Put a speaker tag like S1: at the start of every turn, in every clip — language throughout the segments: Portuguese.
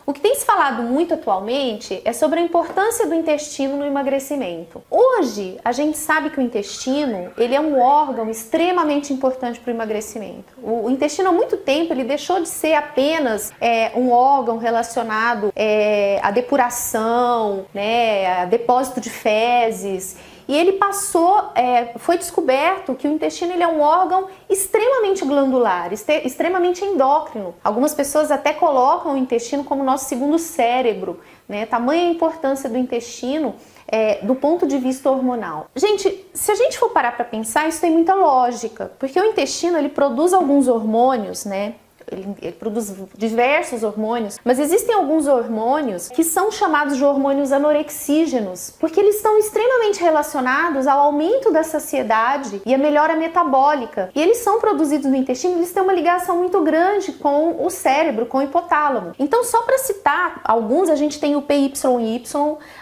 S1: O que tem se falado muito atualmente é sobre a importância do intestino no emagrecimento. Hoje, a gente sabe que o intestino, ele é um órgão extremamente importante para o emagrecimento. O intestino, há muito tempo, ele deixou de ser apenas um órgão relacionado à depuração, né, a depósito de fezes. E ele foi descoberto que o intestino ele é um órgão extremamente glandular, extremamente endócrino. Algumas pessoas até colocam o intestino como nosso segundo cérebro, né? Tamanha a importância do intestino do ponto de vista hormonal. Gente, se a gente for parar para pensar, isso tem muita lógica, porque o intestino ele produz alguns hormônios, né? Ele produz diversos hormônios, mas existem alguns hormônios que são chamados de hormônios anorexígenos, porque eles estão extremamente relacionados ao aumento da saciedade e à melhora metabólica. E eles são produzidos no intestino, eles têm uma ligação muito grande com o cérebro, com o hipotálamo. Então, só para citar alguns, a gente tem o PYY,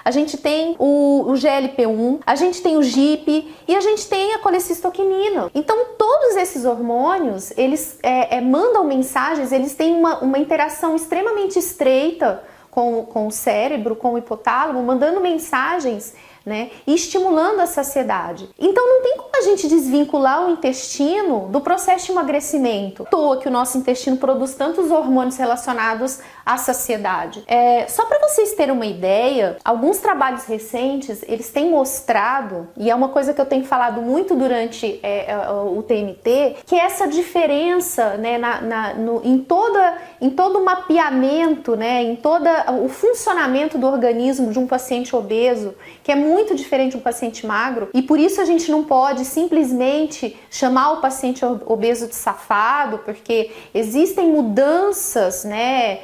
S1: a gente tem o GLP-1, a gente tem o GIP e a gente tem a colecistoquinina. Então, todos esses hormônios, eles mandam mensagens, eles têm uma interação extremamente estreita com o cérebro, com o hipotálamo, mandando mensagens, né, e estimulando a saciedade. Então não tem como a gente desvincular o intestino do processo de emagrecimento. À toa que o nosso intestino produz tantos hormônios relacionados à saciedade. Só para vocês terem uma ideia, alguns trabalhos recentes, eles têm mostrado, e é uma coisa que eu tenho falado muito durante o TMT, que é essa diferença, né, em todo o mapeamento, né, em todo o funcionamento do organismo de um paciente obeso, que é muito diferente de um paciente magro, e por isso a gente não pode simplesmente chamar o paciente obeso de safado, porque existem mudanças, né,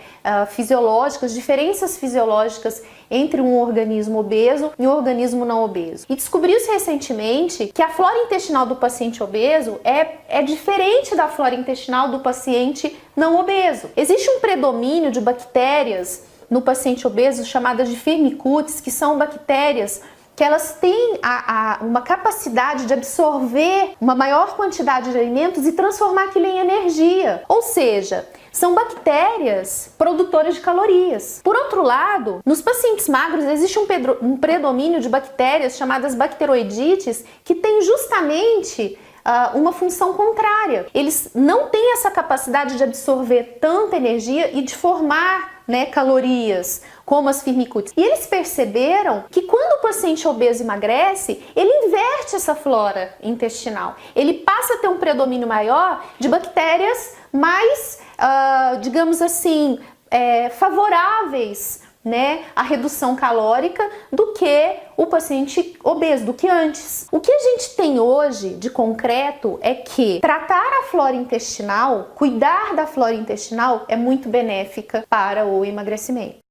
S1: fisiológicas, diferenças fisiológicas entre um organismo obeso e um organismo não obeso. E descobriu-se recentemente que a flora intestinal do paciente obeso é diferente da flora intestinal do paciente não obeso. Existe um predomínio de bactérias no paciente obeso chamadas de Firmicutes, que são bactérias que elas têm uma capacidade de absorver uma maior quantidade de alimentos e transformar aquilo em energia. Ou seja, são bactérias produtoras de calorias. Por outro lado, nos pacientes magros existe um predomínio de bactérias chamadas bacteroidetes que tem justamente uma função contrária. Eles não têm essa capacidade de absorver tanta energia e de formar, né, calorias, como as Firmicutes. E eles perceberam que quando o paciente obeso emagrece, ele inverte essa flora intestinal. Ele passa a ter um predomínio maior de bactérias mais, digamos assim, favoráveis, né, a redução calórica do que o paciente obeso, do que antes. O que a gente tem hoje de concreto é que tratar a flora intestinal, cuidar da flora intestinal é muito benéfica para o emagrecimento.